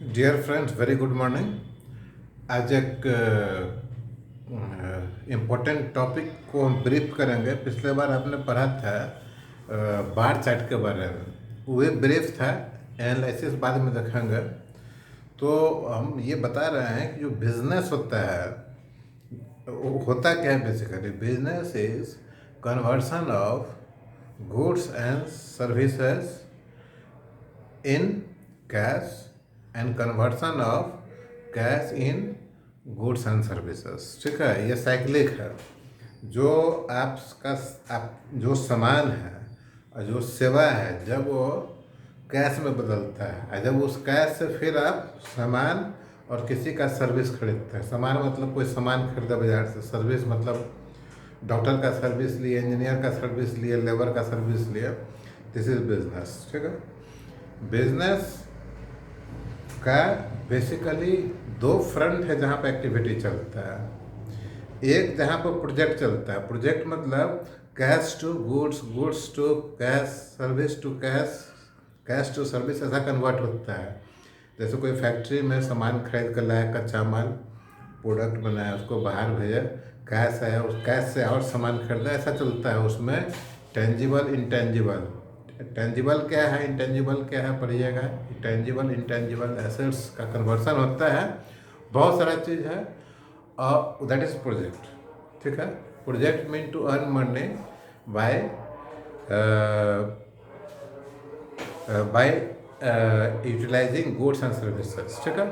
Dear friends, very good morning. आज एक important topic को हम ब्रीफ करेंगे। पिछले बार आपने पढ़ा था बार चार्ट के बारे में, वो ब्रीफ था, एनालिसिस बाद में देखेंगे। तो हम ये बता रहे हैं कि जो बिजनेस होता है वो होता क्या है। Basically business is conversion of goods and services in cash and conversion of cash in goods and services. ठीक है, ये साइक्लिक है। जो आपका आप जो सामान है और जो सेवा है, जब वो कैश में बदलता है और जब उस कैश से फिर आप सामान और किसी का सर्विस खरीदते हैं। सामान मतलब कोई सामान खरीदा बाजार से, सर्विस मतलब डॉक्टर का सर्विस लिए, इंजीनियर का सर्विस लिए, लेबर का सर्विस लिए। This is business. ठीक है, बिजनेस का बेसिकली दो फ्रंट है जहाँ पर एक्टिविटी चलता है। एक जहाँ पर प्रोजेक्ट चलता है। प्रोजेक्ट मतलब cash to goods, goods to cash, service to cash, cash to service, ऐसा कन्वर्ट होता है। जैसे कोई फैक्ट्री में सामान खरीद कर लाया, कच्चा माल, प्रोडक्ट बनाया, उसको बाहर भेजा, कैश आया, उस कैश से और सामान खरीदा, ऐसा चलता है। उसमें टेंजिबल इंटेंजिबल, टेंजिबल क्या है, इंटेंजिबल क्या है, पढ़िएगा। टेंजिबल इंटेंजिबल एसेट्स का कन्वर्सन होता है। बहुत सारा चीज़ है और दैट इज प्रोजेक्ट। ठीक है, project mean to earn money by by utilising goods and services. ठीक है,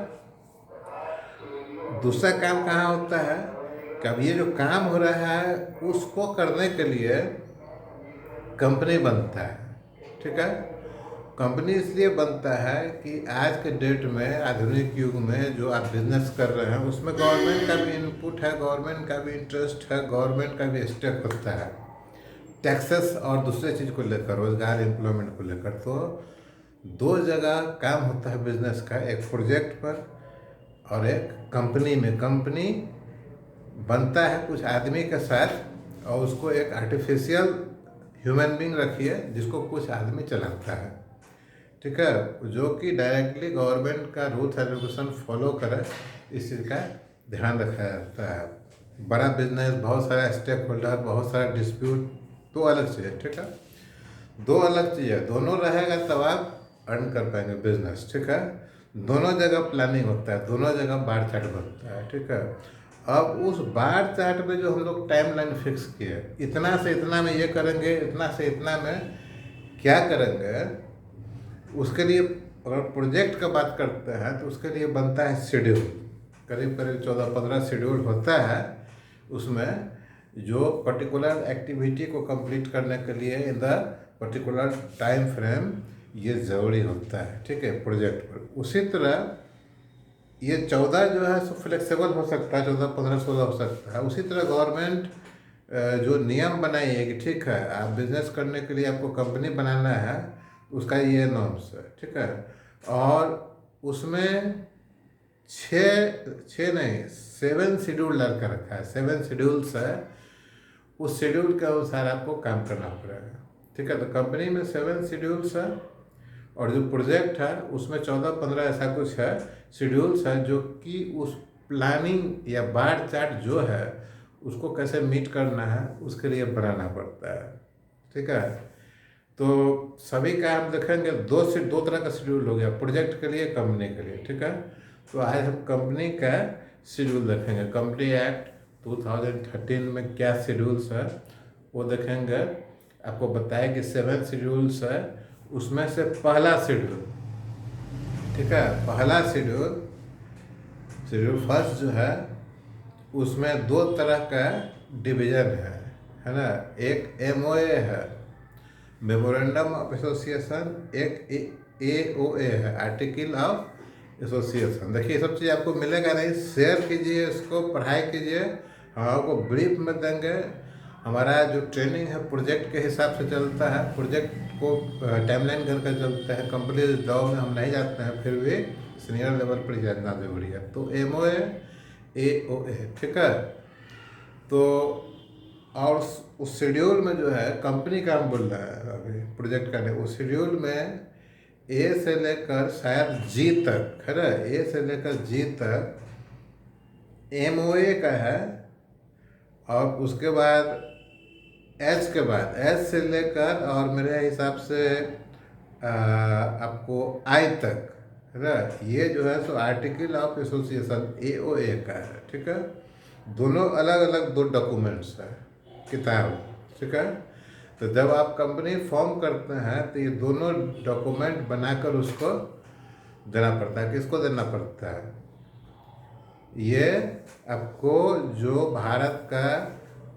दूसरा काम कहाँ होता है कि अब ये जो काम हो रहा है उसको करने के लिए कंपनी बनता है। ठीक है, कंपनी इसलिए बनता है कि आज के डेट में, आधुनिक युग में जो आप बिजनेस कर रहे हैं उसमें गवर्नमेंट का भी इनपुट है, गवर्नमेंट का भी इंटरेस्ट है, गवर्नमेंट का भी स्टेक होता है, टैक्सेस और दूसरे चीज़ को लेकर, रोजगार, एम्प्लॉयमेंट को लेकर। तो दो जगह काम होता है बिजनेस का, एक प्रोजेक्ट पर और एक कंपनी में। कंपनी बनता है कुछ आदमी के साथ और उसको एक आर्टिफिशियल ह्यूमन बींग रखिए जिसको कुछ आदमी चलाता है। ठीक है, जो कि डायरेक्टली गवर्नमेंट का रूल्स एंड रेगुलेशन फॉलो करे, इस चीज़ का ध्यान रखा जाता है। बड़ा बिजनेस, बहुत सारा स्टेक होल्डर, बहुत सारा डिस्प्यूट, दो अलग चीज़ है। ठीक है, दो अलग चीज़ है, दोनों रहेगा तब आप अर्न कर पाएंगे बिजनेस। ठीक है, दोनों जगह प्लानिंग होता है, दोनों जगह बार चार्ट बनता है। ठीक है, अब उस बार चार्ट में जो हम लोग टाइम लाइन फिक्स किए, इतना से इतना में ये करेंगे, इतना से इतना में क्या करेंगे, उसके लिए अगर प्रोजेक्ट का बात करते हैं तो उसके लिए बनता है शेड्यूल। करीब करीब 14-15 शेड्यूल होता है। उसमें जो पर्टिकुलर एक्टिविटी को कंप्लीट करने के लिए in the particular time frame ये ज़रूरी होता है। ठीक है, प्रोजेक्ट पर। उसी तरह ये 14 जो है सो फ्लेक्सिबल हो सकता है, 14, 15, 16 हो सकता है। उसी तरह गवर्नमेंट जो नियम बनाई है कि ठीक है, आप बिजनेस करने के लिए आपको कंपनी बनाना है, उसका ये नॉर्म्स है। ठीक है, और उसमें छः छः नहीं 7 शेड्यूल लग कर रखा है, 7 शेड्यूल्स है। उस शेड्यूल के अनुसार आपको काम करना पड़ेगा। ठीक है, तो कंपनी में 7 शेड्यूल्स है और जो प्रोजेक्ट है उसमें 14-15 ऐसा कुछ है शेड्यूल्स है, जो कि उस प्लानिंग या बार चार्ट जो है उसको कैसे मीट करना है उसके लिए बनाना पड़ता है। ठीक है, तो सभी का हम देखेंगे, दो तरह का शेड्यूल हो गया, प्रोजेक्ट के लिए, कंपनी के लिए। ठीक है, तो आज हम कंपनी का शेड्यूल देखेंगे। कंपनी एक्ट 2013 में क्या शेड्यूल्स है वो देखेंगे। आपको बताया कि 7 शेड्यूल्स है, उसमें से पहला शेड्यूल, ठीक है, पहला शेड्यूल, शेड्यूल फर्स्ट जो है उसमें दो तरह का डिवीजन है ना। एक MOA है, मेमोरेंडम ऑफ एसोसिएशन, एक AOA है, आर्टिकल ऑफ एसोसिएशन। देखिए सब चीज़ आपको मिलेगा नहीं, शेयर कीजिए, इसको पढ़ाई कीजिए, हम आपको ब्रीफ में देंगे। हमारा जो ट्रेनिंग है प्रोजेक्ट के हिसाब से चलता है, प्रोजेक्ट को टाइमलाइन करके चलते हैं। कंपनी जॉब में हम नहीं जाते हैं, फिर भी सीनियर लेवल पर जाना जरूरी है। तो MOA AOA, ठीक है। तो और उस शेड्यूल में जो है कंपनी का हम बोल रहे हैं अभी, प्रोजेक्ट का नहीं, उस शेड्यूल में ए से लेकर शायद जी तक है ना, ए से लेकर जी तक MOA का है। और उसके बाद एच के बाद एच से लेकर और मेरे हिसाब से आपको आई तक है ना, ये जो है so article of association AOA का है। ठीक है, दोनों अलग अलग दो डॉक्यूमेंट्स है, किताब। ठीक है, तो जब आप कंपनी फॉर्म करते हैं तो ये दोनों डॉक्यूमेंट बनाकर उसको देना पड़ता है। किसको देना पड़ता है? ये आपको जो भारत का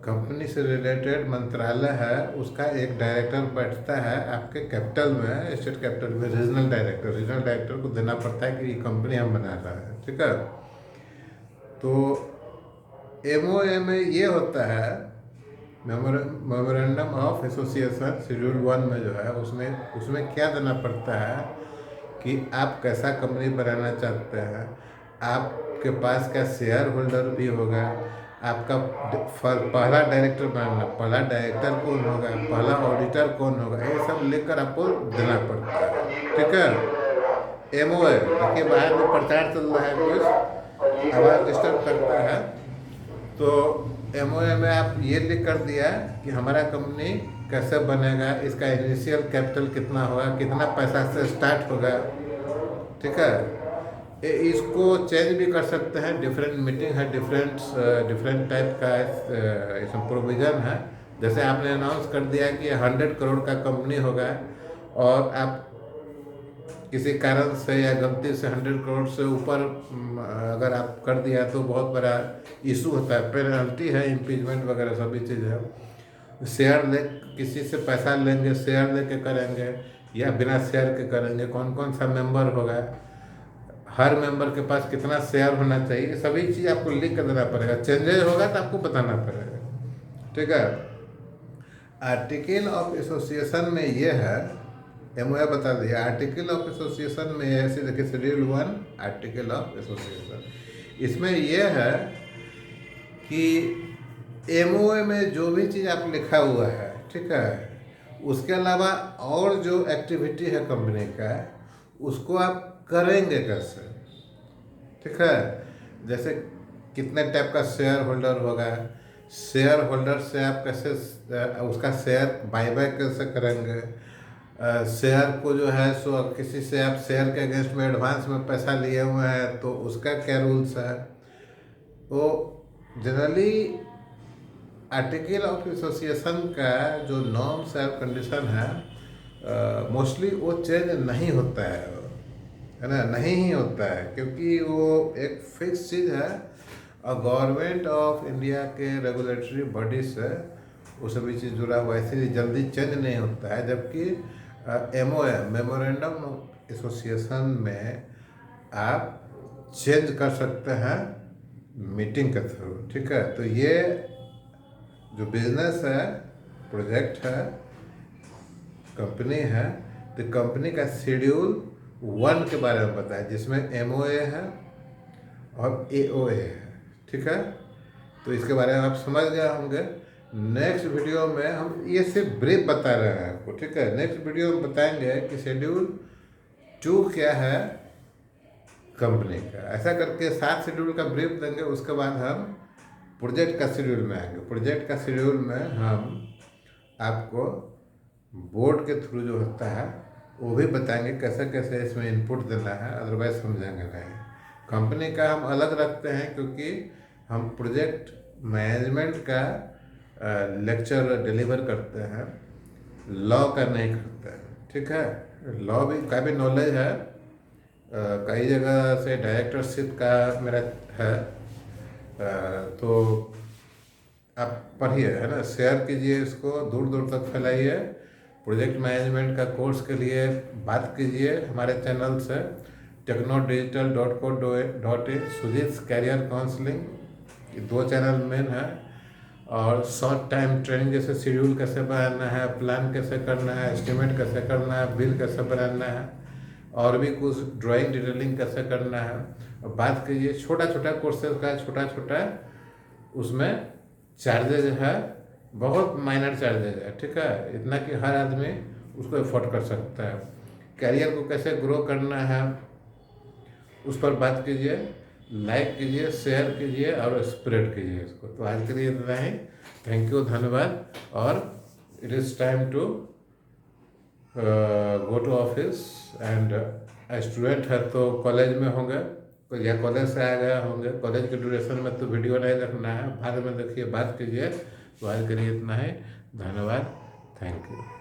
कंपनी से रिलेटेड मंत्रालय है उसका एक डायरेक्टर बैठता है आपके कैपिटल में, स्टेट कैपिटल में, रीजनल डायरेक्टर को देना पड़ता है कि ये कंपनी हम बना रहा है। ठीक है, तो MOA में ये होता है, मेमोरेंडम ऑफ एसोसिएशन शेड्यूल 1 में जो है उसमें क्या देना पड़ता है कि आप कैसा कंपनी बनाना चाहते हैं, आपके पास क्या शेयर होल्डर भी होगा, आपका पहला डायरेक्टर बनना, पहला डायरेक्टर कौन होगा, पहला ऑडिटर कौन होगा, ये सब लेकर आपको देना पड़ता है। ठीक है, MOA देखिए बाहर में प्रचार चल रहा है, कुछ आवाज़ डिस्टर्ब करता है। तो MOA में आप ये लिख कर दिया कि हमारा कंपनी कैसे बनेगा, इसका इनिशियल कैपिटल कितना होगा, कितना पैसा से स्टार्ट होगा। ठीक है, इसको चेंज भी कर सकते हैं, डिफरेंट मीटिंग है, डिफरेंट टाइप का इसमें प्रोविज़न है। जैसे आपने अनाउंस कर दिया कि 100 करोड़ का कंपनी होगा और आप किसी कारण से या गलती से 100 करोड़ से ऊपर अगर आप कर दिया तो बहुत बड़ा इशू होता है, पेनल्टी है, इम्पीचमेंट वगैरह सभी चीज़ है। शेयर ले किसी से पैसा लेंगे, शेयर लेके करेंगे या बिना शेयर के करेंगे, कौन कौन सा मेंबर होगा, हर मेंबर के पास कितना शेयर होना चाहिए, सभी चीज़ आपको लिख कर देना पड़ेगा। चेंजेज होगा तो आपको बताना पड़ेगा। ठीक है, आर्टिकल ऑफ एसोसिएशन में ये है, MOA बता दिया। आर्टिकल ऑफ एसोसिएशन में ऐसे देखिए शेड्यूल 1 आर्टिकल ऑफ एसोसिएशन, इसमें यह है कि MOA में जो भी चीज़ आप लिखा हुआ है, ठीक है, उसके अलावा और जो एक्टिविटी है कंपनी का उसको आप करेंगे कैसे। ठीक है, जैसे कितने टाइप का शेयर होल्डर होगा, शेयर होल्डर से आप कैसे उसका शेयर बायबैक कैसे करेंगे, शेयर को जो है सो किसी से आप शेयर के अगेंस्ट में एडवांस में पैसा लिए हुए हैं तो उसका क्या रूल्स है। तो जनरली आर्टिकल ऑफ एसोसिएशन का जो नॉर्म्स है, कंडीशन है, मोस्टली वो चेंज नहीं होता है ना, नहीं ही होता है, क्योंकि वो एक फिक्स चीज़ है और गवर्नमेंट ऑफ इंडिया के रेगुलेटरी बॉडी से वो सभी चीज़ जुड़ा हुआ है, इसलिए जल्दी चेंज नहीं होता है। जबकि MOA मेमोरेंडम ऑफ एसोसिएशन में आप चेंज कर सकते हैं मीटिंग के थ्रू। ठीक है, तो ये जो बिजनेस है, प्रोजेक्ट है, कंपनी है, तो कंपनी का शेड्यूल 1 के बारे में बताया जिसमें MOA है और AOA है। ठीक है, तो इसके बारे में आप समझ गए होंगे। नेक्स्ट वीडियो में हम ये सिर्फ ब्रीफ बता रहे हैं आपको। ठीक है, नेक्स्ट वीडियो में बताएंगे कि शेड्यूल 2 क्या है कंपनी का। ऐसा करके 7 शेड्यूल का ब्रीफ देंगे, उसके बाद हम प्रोजेक्ट का शेड्यूल में आएंगे। प्रोजेक्ट का शेड्यूल में हम आपको बोर्ड के थ्रू जो होता है वो भी बताएंगे कैसे कैसे इसमें इनपुट देना है, अदरवाइज समझेंगे नहीं। कंपनी का हम अलग रखते हैं क्योंकि हम प्रोजेक्ट मैनेजमेंट का लेक्चर डिलीवर करते हैं, लॉ का नहीं करते हैं। ठीक है, लॉ भी का भी नॉलेज है, कई जगह से डायरेक्टरशिप का मेरा है, तो आप पढ़िए, है ना, शेयर कीजिए, इसको दूर दूर तक फैलाइए। प्रोजेक्ट मैनेजमेंट का कोर्स के लिए बात कीजिए हमारे चैनल से technodigital.co.in, सुजीत कैरियर काउंसलिंग, ये 2 चैनल मेन है। और शॉर्ट टाइम ट्रेनिंग जैसे शेड्यूल कैसे बनाना है, प्लान कैसे करना है, एस्टिमेट कैसे करना है, बिल कैसे बनाना है, और भी कुछ ड्राइंग डिटेलिंग कैसे करना है, और बात कीजिए। छोटा छोटा कोर्सेज का छोटा छोटा उसमें चार्जेज है, बहुत माइनर चार्जेज है। ठीक है, इतना कि हर आदमी उसको अफोर्ड कर सकता है। कैरियर को कैसे ग्रो करना है उस पर बात कीजिए, लाइक कीजिए, शेयर कीजिए और स्प्रेड कीजिए इसको। तो आज के लिए इतना ही। थैंक यू, धन्यवाद। और it is time to go to office and student है तो कॉलेज में होंगे या कॉलेज से आ गए होंगे, कॉलेज के ड्यूरेशन में तो वीडियो नहीं देखना है, बाद में देखिए, बात कीजिए। तो आज के लिए इतना ही, धन्यवाद, थैंक यू।